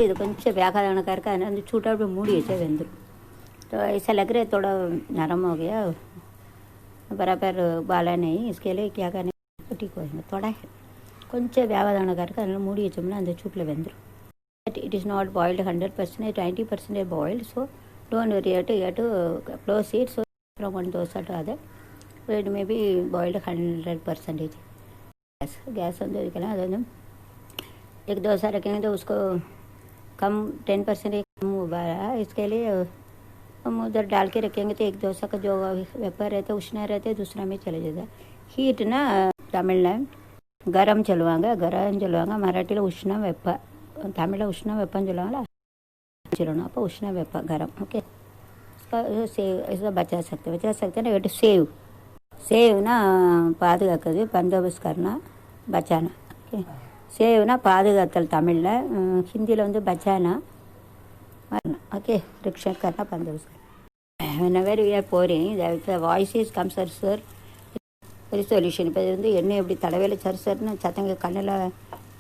Speaker 1: இது கொஞ்சம் व्याकरण करके अंदर छूटा पे मूड़ी है वेंदर. तो ऐसा लग रहा है थोड़ा नरम हो गया, बराबर बाला नहीं. इसके लिए क्या करने ठीक हो थोड़ा है కొంచెం వ్యావధాన కనుక అందులో మూడి వేయచ్చంలో అందులో చూపులో వెందరు. But it is not boiled 100%, 20% boiled. So don't worry ఎటు close it. So from 1 dosa to other it may be boiled 100%. Gas अंदर निकला अदर 1 डोसा रखेंगे तो उसको कम 10% कम उबाला. इसके लिए हम उधर डाल के रखेंगे तो 1 डोसा का जो वेपर रहता है उष्ण रहता है, दूसरा में चले जाता है. हीट ना तमिलनाडु गरम चलवांगा, मराठी उष्ण वेप, तमिल उष्ण वेपन चलवांगा चलना. अब उष्ण वेप गरम. ओके, इसका ऐसा बचा सकते ना. वेट सेव ना பாதுகாக்கிறது, बंदोबस्त करना, बचाना. ओके, सेवना பாதுகாத்தல் தமிழில், ஹிந்தியில் வந்து बचाना. ओके, रक्षा करना, बंदोबस्त करना. whenever we are pouring the voice is comes sir ஒரு சொல்யூஷன். இப்போ இது வந்து எண்ணெய் எப்படி தலைவையில் சருன்னு சத்தங்க கண்ணில்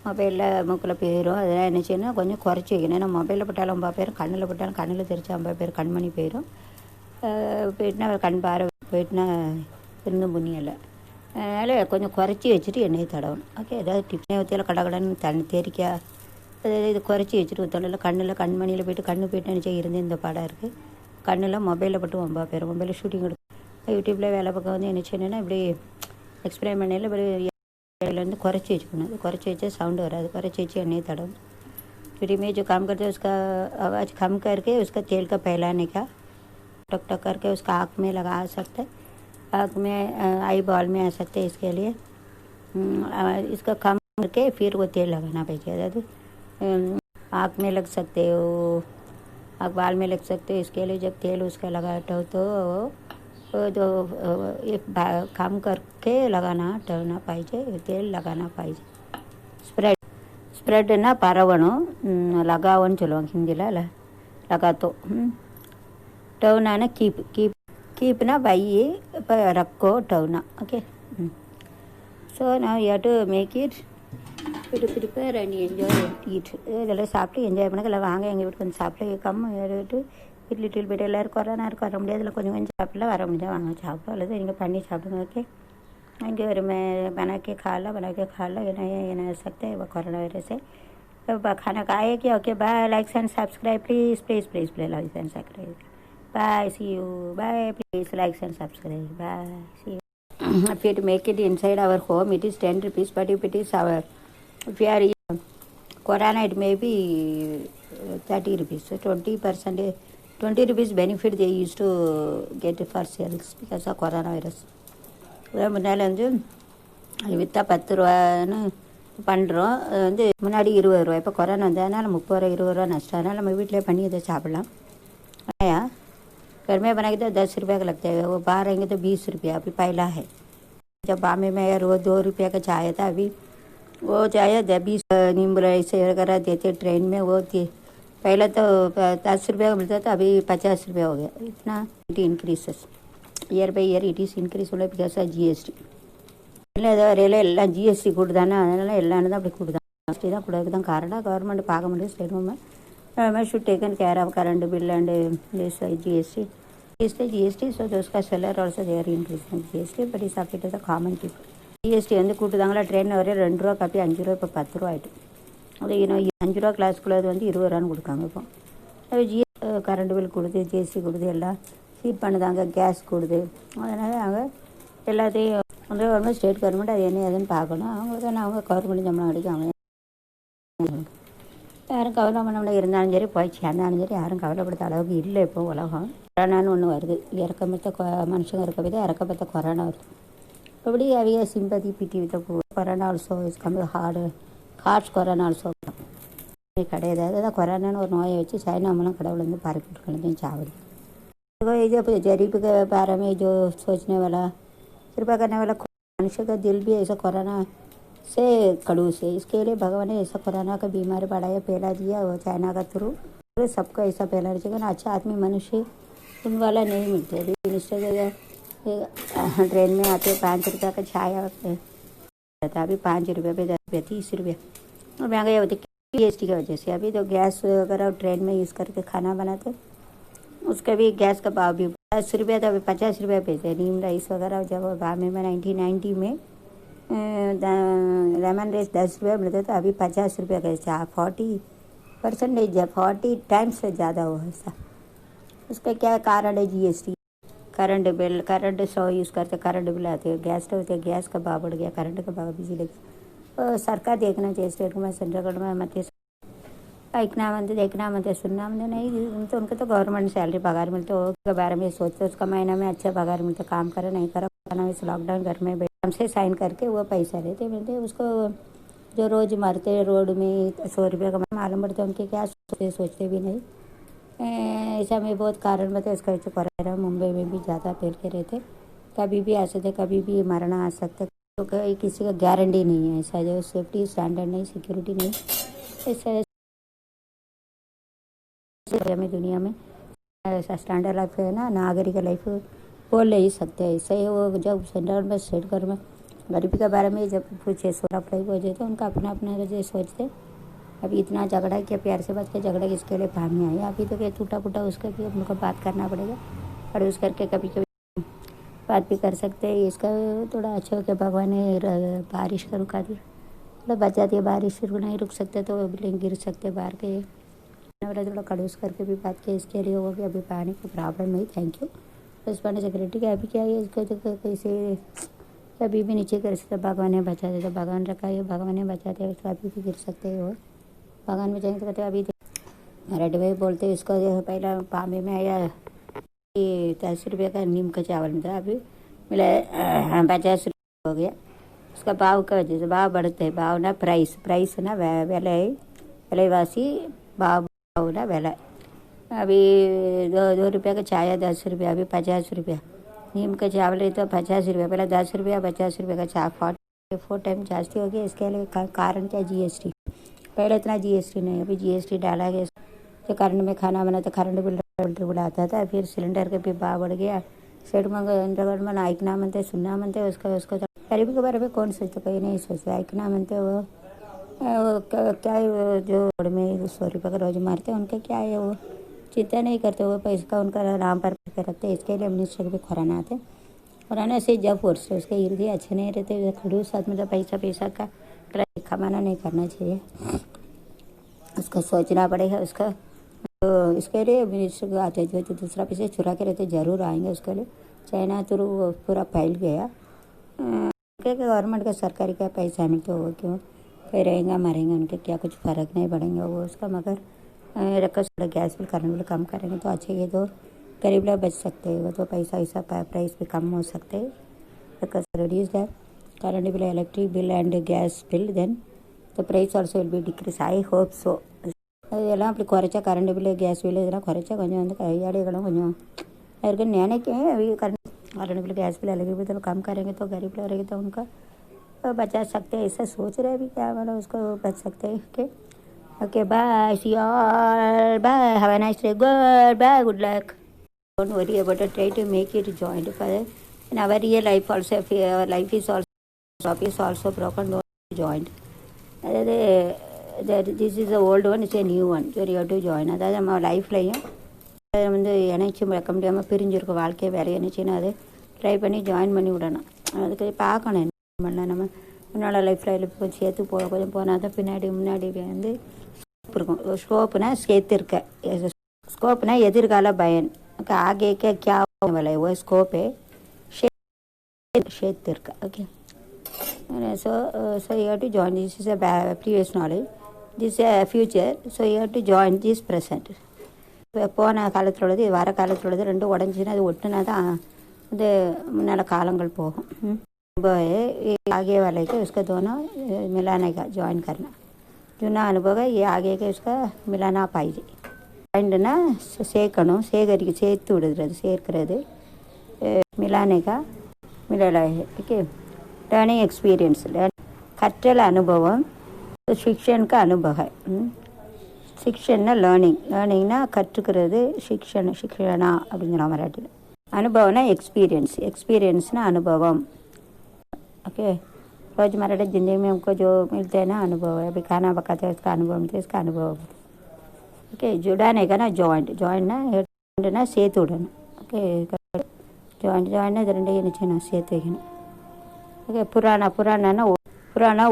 Speaker 1: மொபைலில் மூக்கில் போயிடும். அதெல்லாம் என்ன செய்யணும், கொஞ்சம் குறைச்சி வைக்கணும். ஏன்னா மொபைலில் போட்டாலும் 50 பேர், கண்ணில் போட்டாலும் கண்ணில் தெரிச்சு 50 பேர் கண்மணி போயிடும். போயிட்டுனா கண் பாறை போயிட்டுனா இருந்தும் புண்ணியல்ல. அதனால் கொஞ்சம் குறைச்சி வச்சுட்டு எண்ணெயை தடவணும். ஓகே, ஏதாவது டிப்னே ஊற்றியில் கடகடன்னு தண்ணி தேரிக்கா அதாவது இது குறைச்சி வச்சுட்டு ஊற்றணும். இல்லை கண்ணில் கண்மணியில் போய்ட்டு கண்ணு போய்ட்டு நினச்சா இருந்து இந்த பாடம் இருக்குது. கண்ணில் மொபைலில் போட்டு 50 பேர் மொபைலில் ஷூட்டிங் எடுக்கும். யூடியூப்பில் வேலை பக்கம் வந்து என்ன செய்யணுன்னா இப்படி एक्सप्लेन பண்ணல. இப்படி வந்து குறைச்சி வச்சுக்கணும். குறைச்சி வச்சா சவுண்டு வராது. குறைச்சி வச்சு एண்ணெய் தடवணும். फिर में जो काम करते हैं उसका आवाज़ कम करके उसका तेल का फैलाने का, टक टक करके उसका आँख में लगा सकते, आँख में आई बॉल में आ सकते. इसके लिए इसका कम करके फिर वो तेल लगाना पड़ेगा. अதாவது आँख में लग सकते हो, आँख बाल में लग सकते हो. इसके लिए जब तेल उसका लगाते हो तो तो एक काम करके लगाना ठेवना पाहिजे तेल लगाना पाहिजे स्प्रेड ना परवணும் लगावன்னு சொல்லுவாங்க ஹிந்தியில் लगातो ठेवना ना कीपना बाई இப்போ रखो ठेवना okay so now you have to make it prepare and enjoy and eat இதெல்லாம் சாப்பிட்டு என்ஜாய் பண்ண இல்லை வாங்க எங்கள் வீட்டுக்கு வந்து சாப்பிட்டு கம்மி எடுத்து லிட்டில் பிட் எல்லோரும் கொரோனா இருக்கும் வர முடியாது இல்லை கொஞ்சம் கொஞ்சம் சாப்பிடலாம் வர முடியாது வாங்க சாப்பிடும் அல்லது நீங்கள் பண்ணி சாப்பிடுங்க ओके इनके बारे में बना के खा लो ये ना सकते हैं वो कोरोना वायरस है तो खाना खाए कि okay bye like and subscribe please like and subscribe bye see you bye please like and subscribe bye see you if you make it inside our home it is 10 rupees but if it is our if you are in corona it may be 30 rupees so 20 rupees benefit they used to get for sales because of coronavirus முன்னால் வந்து அது விற்றா 10 ரூபான்னு பண்ணுறோம் அது வந்து முன்னாடி 20 ரூபா இப்போ கொரோனா வந்ததுனால 30 ரூபா 20 ரூபா நஷ்டம் அதனால் நம்ம வீட்டிலே பண்ணி இதை சாப்பிட்லாம் आया घर में बना के तो 10 रुपये का लगता है वो बाहर रहेंगे तो 20 रुपया अभी पहला है जब बॉम्बे में यार वो 2 रुपये का चाय था अभी वो चाय 20 नींबू ऐसे वगैरह देते ट्रेन में वो पहले तो 10 रुपये का मिलता था अभी 50 रुपये हो गया इतना it increases year by year it is increase உள்ள பிகாஸ் ஆஃப் ஜிஎஸ்டி இல்லை ஏதோ வரையில் எல்லாம் ஜிஎஸ்டி கூடுதானே அதனால எல்லாமே தான் அப்படி கூடுதான் ஜிஎஸ்டி தான் கூடக்கு தான் காரணம் கவர்மெண்ட் பார்க்க முடியும் state government should taken care of current bill and this GST so those का seller also they are increasing GST but is affected the common people GST வந்து கூட்டுதாங்களா ட்ரெயினில் வரையும் 2 ரூபா காப்பி 5 ரூபா இப்போ 10 ரூபா ஆகிட்டு அது இன்னும் 5 ரூபா கிளாஸ்க்குள்ளே வந்து 20 ரூபான்னு கொடுக்காங்க இப்போ அது கரண்ட் பில் கொடுத்து ஜிஎஸ்டி கொடுத்து எல்லாம் ஹீட் பண்ணுதாங்க கேஸ் கொடுது அதனால் அவங்க எல்லாத்தையும் வந்து கவர்மெண்ட் ஸ்டேட் கவர்மெண்ட் அது என்ன ஏதுன்னு பார்க்கணும் அவங்க தானே அவங்க கவர்மெண்ட் சம்பளம் கிடைக்கும் அவங்க யாரும் கவலை பண்ண இருந்தாலும் சரி போய் சேர்ந்தாலும் சரி யாரும் கவலைப்படுத்த அளவுக்கு இல்லை இப்போ உலகம் கொரோனான்னு ஒன்று வருது இறக்கப்பட்ட மனுஷங்க இருக்கப்போ இறக்கப்பட்ட கொரோனா வருது இப்படி அவைய சிம்பதி பிடி வித்த corona also is come hearts corona also கிடையாது அதுதான் கொரோனான்னு ஒரு நோயை வச்சு சைனா மூலம் கடவுள் வந்து பரப்பிட்டு கலந்து சாவுது जो गरीब के बारे में जो सोचने वाला कृपा करने वाला मनुष्य का दिल भी ऐसा कोरोना से खड़ूस है इसके लिए भगवान ने ऐसा कोरोना का बीमारी बढ़ाया फैला दिया वो चाइना का थ्रू सबको ऐसा फैला चाहिए ना अच्छा आदमी मनुष्य उन वाला नहीं मिलते अभी मिनिस्टर ट्रेन में आते 5 रुपये का चाय रहता अभी 5 रुपये पे 10 रुपये 30 रुपये और महंगाई होती GST की वजह से अभी तो गैस वगैरह ट्रेन में यूज़ करके खाना बनाते उसका भी गैस का भाव भी 10 रुपये तो अभी 50 रुपये पैसे नीम राइस वगैरह जब बॉम्बे में 1990 में लेमन राइस 10 रुपये मिलता था अभी 50 रुपये का 40% 40 टाइम्स से ज़्यादा हुआ ऐसा उसका क्या कारण है GST current bill current so use करते करंट बिल आते गैस होते गैस का भाव बढ़ गया करंट का भाव बिजली का सरकार देखना चाहिए स्टेट गवर्नमेंट सेंट्रल गवर्नमेंट मत देखना मत सुनना मत नहीं तो उनको तो गवर्नमेंट सैलरी पगार मिलते हो उसके बारे में सोचते उसका महीना में अच्छा पगार मिलता काम करे नहीं करो इस लॉकडाउन घर में हमसे साइन करके वो पैसा लेते मिलते उसको जो रोज़ मरते रोड में 100 रुपये का मालूम पड़ता उनके क्या सोचते भी नहीं ऐसा में बहुत कारण बताए इसका कोरोना मुंबई में भी ज़्यादा फैल के रहते कभी भी आ सकते कभी भी मरना आ सकता तो किसी का गारंटी नहीं है ऐसा जो सेफ्टी स्टैंडर्ड नहीं सिक्योरिटी नहीं ऐसा में दुनिया में ऐसा स्टैंडर्ड लाइफ है ना नागरिक लाइफ बोल नहीं सकते ऐसे ही वो जब सेंट्रल में स्टेट गवर्नमेंट गरीबी के बारे में जब पूछे सोलह अप्लाई हो जाए तो उनका अपना अपना जो सोचते अभी इतना झगड़ा किया प्यार से बात किया झगड़ा किसके लिए पानी आई अभी तो क्या टूटा फूटा उसका भी उनको बात करना पड़ेगा और उस करके कभी कभी बात भी कर सकते हैं इसका थोड़ा अच्छा हो गया भगवान ने बारिश का रुका दिया थोड़ा बचा दिया बारिश नहीं रुक सकते तो बिल्डिंग गिर सकते बाहर के थोड़ा खड़ूस करके भी बात किया इसके लिए हो गया अभी पानी की प्रॉब्लम नहीं थैंक यू बस पानी सिक्योरिटी का अभी क्या है इसको तो कैसे अभी भी नीचे गिर सकते भगवान ने बचा दे तो भगवान रखा है भगवान ने बचाते हैं तो अभी भी गिर सकते हैं वो भगवान में जाएंगे तो कहते अभी रेडी भाई बोलते इसको पहला पामे में आया 10 रुपये का नीम का चावल मिलता अभी मिला 50 रुपये हो गया उसका भाव का वजह से भाव बढ़ते हैं भाव ना प्राइस ना विलेवासी भाव ना वेला अभी 2 रुपये का चाय 10 रुपया अभी 50 रुपया नीम का चावल है तो 50 रुपये, पहले 10 रुपया 50 रुपये का चावल 4 टाइम जास्ती हो गया। इसके लिए कारण क्या? जीएसटी। पहले इतना जीएसटी नहीं, अभी जीएसटी डाला गया। जो करंट में खाना बनाता करंट बिल आता था, फिर सिलेंडर का भी भाव बढ़ गया। सेठ गवर्नमेंट आइकना मनते सुनना मनते उसको तो गरीबी के बारे में कौन सोचता? कोई नहीं सोचता। आइकना मनते वो क्या है, वो जो रोड में 100 रुपये का रोज मारते हैं उनका क्या है, वो चिंता नहीं करते। वो पैसा का उनका नाम पर रखते। इसके लिए मिनिस्टर भी खुराना आते। खुराना से जब फोर्स उसके हृदय अच्छे नहीं रहते, खड़ूस साथ में तो पैसा का कमाना नहीं करना चाहिए, उसको सोचना पड़ेगा। उसका तो इसके लिए मिनिस्टर को आते जो दूसरा पैसे चुरा के रहते ज़रूर आएंगे उसके लिए। चाइना तो पूरा फैल गया। क्या गवर्नमेंट का सरकारी का पैसा मिलता हो क्यों फिर रहेंगे मरेंगे, उनके क्या कुछ फ़र्क नहीं पड़ेंगे वो उसका। मगर रखा गैस बिल करंट बिल कम करेंगे तो अच्छे, ये तो गरीब लोग बच सकते हैं। वो तो पैसा ऐसा प्राइस भी कम हो सकते हैं। Reduce that current bill, electric bill and gas bill, then the price also will be decreased. I hope so. இதெல்லாம் அப்படி குறைச்சா கரண்ட் பில்லு கேஸ் பில்லு இதெல்லாம் குறைச்சா கொஞ்சம் வந்து கையாடிகளும் கொஞ்சம் इनको நினைக்கேன்। अभी current bill gas bill LPG bill कम करेंगे तो गरीब लोग रहेंगे तो उनका बचा सकते हैं। ऐसा सोच रहे अभी क्या मतलब उसको बच सकते हैं। Okay okay bye, see all, bye, have a nice day, good luck. Don't worry about it, try to make it joint for in our real life also. If our life is also shop is also broken, don't join. This is the old one, it's a new one, so you have to join. அதாவது நம்ம லைஃப்லையும் வந்து இணைச்சி மறக்க முடியாமல் பிரிஞ்சிருக்க வாழ்க்கையை வேற இணைச்சின்னு அதை try பண்ணி ஜாயின் பண்ணி விடணும். அதுக்கு பார்க்கணும் என்ன பண்ணலாம். நம்ம முன்னாள் லைஃப்பில் கொஞ்சம் சேர்த்து கொஞ்சம் போனால் தான் பின்னாடி முன்னாடி வந்து ஸ்கோப் இருக்கும். ஸ்கோப்புனா சேர்த்து இருக்க, ஸ்கோப்னா எதிர்கால பயன். ஆகே क्या वाला है वो स्कोप है, क्षेत्र का। Okay so you have to join. This is a previous knowledge, this is a future, so you have to join this present. போன காலத்தில் உள்ளது வர காலத்தில் உள்ளது ரெண்டும் உடஞ்சின்னா அது ஒட்டுனா தான் இது முன்னால் காலங்கள் போகும்। आगे वाले के उसका दोनों मिलाने का ज्वाइन करना। जुना अनुभव ये आगे के उसका मिलाना पाइजे। ஜாயின்ட்னா சேர்க்கணும், சேர்த்து விடுறது, சேர்க்கிறது। मिलाने का मिला है। ओके लर्निंग एक्सपीरियंस, கற்றல் அனுபவம்। शिक्षण का अनुभव है। शिक्षणना लर्निंग, लर्निंगना கற்றுக்கிறது, शिक्षणा அப்படிங்கிற மராட்டியில்। अनुभवना एक्सपीरियंस, एक्सपीरियंसना अनुभवम। ओके रोज़मर्रा ज़िंदगी में हमको जो मिलते हैं ना अनुभव है। अभी खाना पकाते हैं उसका अनुभव मिलता है, इसका अनुभव। ओके जुड़ाने का ना जॉइंट, जॉइंट ना சேர்த்து விடணும்। ओके ஜாயின் இது ரெண்டையும் நினச்சிக்கணும், சேர்த்து வைக்கணும்। ஓகே புராணா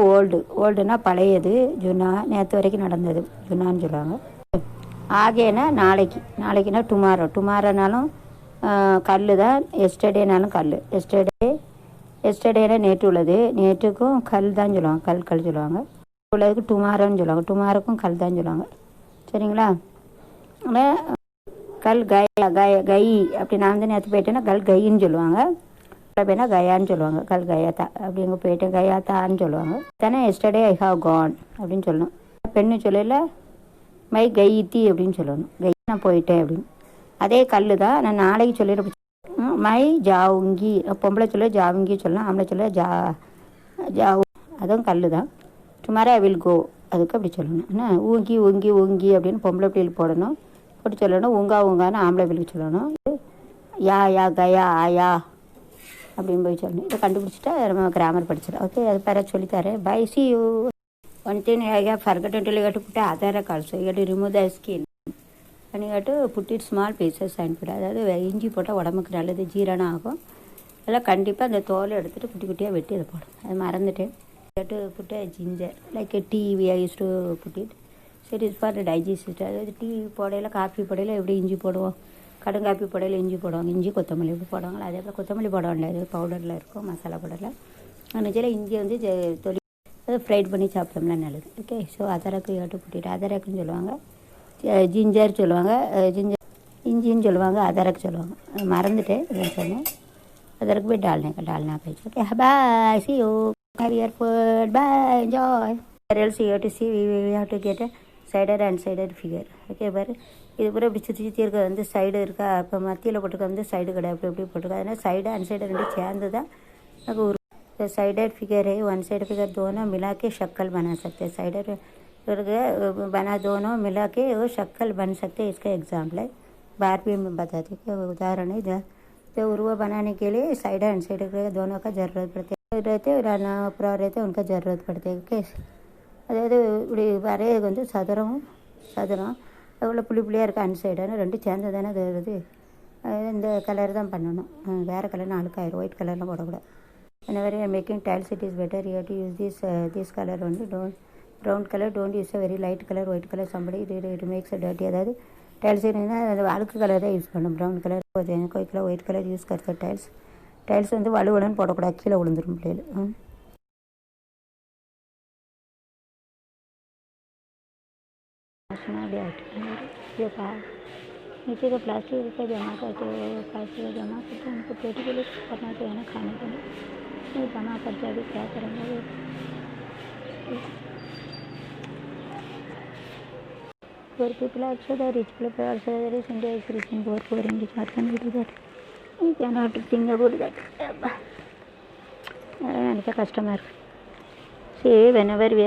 Speaker 1: ஓல்டுனா பழையது, ஜுனா நேற்று வரைக்கும் நடந்தது ஜுனான்னு சொல்லுவாங்க। ஆகேனா நாளைக்குனா டுமாரோனாலும் கல் தான், எஸ்டர்டேனாலும் கல்। எஸ்டர்டேனா நேற்று உள்ளது, நேற்றுக்கும் கல் தான் சொல்லுவாங்க, கல் சொல்லுவாங்க। உள்ளதுக்கு டுமாரோன்னு சொல்லுவாங்க, டுமாரோக்கும் கல் தான் சொல்லுவாங்க। சரிங்களா? ஆனால் கல் கை அப்படி நான் வந்து நேற்று போயிட்டேன்னா கல் கைன்னு சொல்லுவாங்க, போயினா கயான்னு சொல்லுவாங்க, கல் கயாத்தா அப்படி அங்கே போயிட்டேன் கயாத்தான்னு சொல்லுவாங்க। தானே எஸ்டர்டே ஐ ஹாவ் கான் அப்படின்னு சொல்லணும்। பெண்ணு சொல்லல மை கைத்தி அப்படின்னு சொல்லணும், கை நான் போயிட்டேன் அப்படின்னு। அதே கல் தான் நான் நாளைக்கு சொல்லிட மை ஜாவுங்கி, பொம்பளை சொல்ல ஜாவுங்கி சொல்லலாம், ஆம்பளை சொல்ல ஜாவு, அதுவும் கல் தான்। டுமாரோ ஐ வில் கோ, அதுக்கு அப்படி சொல்லணும் என்ன, ஊங்கி அப்படின்னு பொம்பளை பிள்ளைகள் போடணும், போட்டு சொல்லணும்। ஊங்கான்னு ஆம்பளை பிள்ளைக்கு சொல்லணும்। யா கயா ஆயா அப்படின்னு போய் சொல்லணும்। இதை கண்டுபிடிச்சிட்டா நம்ம கிராமர் படிச்சிடும்। ஓகே அது பேர சொல்லித்தரேன்। Bye see you. One thing I have forgotten to you to put other also, you to remove the skin and you have to put it small pieces and put, அதாவது இஞ்சி போட்டால் உடம்புக்கு நல்லது, ஜீரணம் ஆகும்। அதெல்லாம் கண்டிப்பாக அந்த தோலை எடுத்துகிட்டு குட்டி குட்டியாக வெட்டி அதை போடும், அது மறந்துட்டேன்। You to put ginger like tea we I use to put it, சரி இஸ் ஃபார் டைஜஸ்ட்। அதாவது டீ போடையில் காஃபி போடையில் எப்படி இஞ்சி போடுவோம், கடுங்காப்பி போடையில் இஞ்சி போடுவாங்க, இஞ்சி கொத்தமல்லி எப்படி போடுவாங்களோ அதே போல் கொத்தமல்லி போட வேண்டியது, பவுடரில் இருக்கும், மசாலா பவுடரில்। நிஜத்தில் இஞ்சி வந்து தொலி அதை ஃப்ரைட் பண்ணி சாப்பிட்டோம்னா நல்லது। ஓகே ஸோ அதரக்கு ஏட்டு புட்டிட்டு அதரக்குன்னு சொல்லுவாங்க, ஜிஞ்சர் சொல்லுவாங்க, இஞ்சின்னு சொல்லுவாங்க, அதரக்கு சொல்லுவாங்க, மறந்துட்டேன் சொன்னேன்। அதற்கு போய் டால்னா போயிடுச்சு। Okay bye, see you, have your food, bye, enjoy. else you have to see, we have to get sighted unsighted figure. Okay பாரு, இது பூரா இப்படி சுற்றி சுற்றி இருக்க வந்து சைடு இருக்கா, இப்போ மத்தியில் போட்டிருக்க வந்து சைடு கிடையாது, அப்படி இப்படி போட்டிருக்கா. அதனால் சைடு அன்சைடு ரெண்டு சேர்ந்து தான் நமக்கு ஒரு साइडेड फिगर है, वन साइड फिगर दोनों मिला के शक्ल बना सकते हैं. साइडेड बना दोनों मिला के वो शक्ल बन सकते हैं. इसका एग्जाम्पल है, बार भी मैं बताती हूँ कि उदाहरण है. तो उर्व बनाने के लिए साइड एंड साइड दोनों का ज़रूरत पड़ती है. रहते ऊपर रहते उनका ज़रूरत पड़ती है. ओके, அதாவது இப்படி வரைய வந்து சதுரம் அவ்வளோ புள்ளி புள்ளியாக இருக்குது அன்சைடான ரெண்டு சேர்ந்து தானே அது வருது. இந்த கலர் தான் பண்ணணும், வேறு கலர்னு அழுக்காயிரும். ஒயிட் கலர்லாம் போடக்கூடாது. whenever you are making tiles, it is better you have to use this color only. Don't brown color, don't use a very light color. White color somebody it makes a dirty. அதாவது tiles அழுக்கு colour தான் use பண்ணணும். Brown colour कोई colour white colour use करते tiles வந்து வலுவலன்னு போடக்கூடாது, கீழே விழுந்துடும் பிள்ளைகள். ये नीचे का प्लास्टिक का जमा करते हो, प्लास्टिक का जमा करते हैं उनको पेटी के लिए करना चाहिए ना, खाने के लिए. ये जमा करके अभी क्या करेंगे. poor people also the rich people also there is India is rich and poor in rich. What can we do that? We cannot think about that. எனக்கு கஷ்டமாக இருக்குது. See, whenever we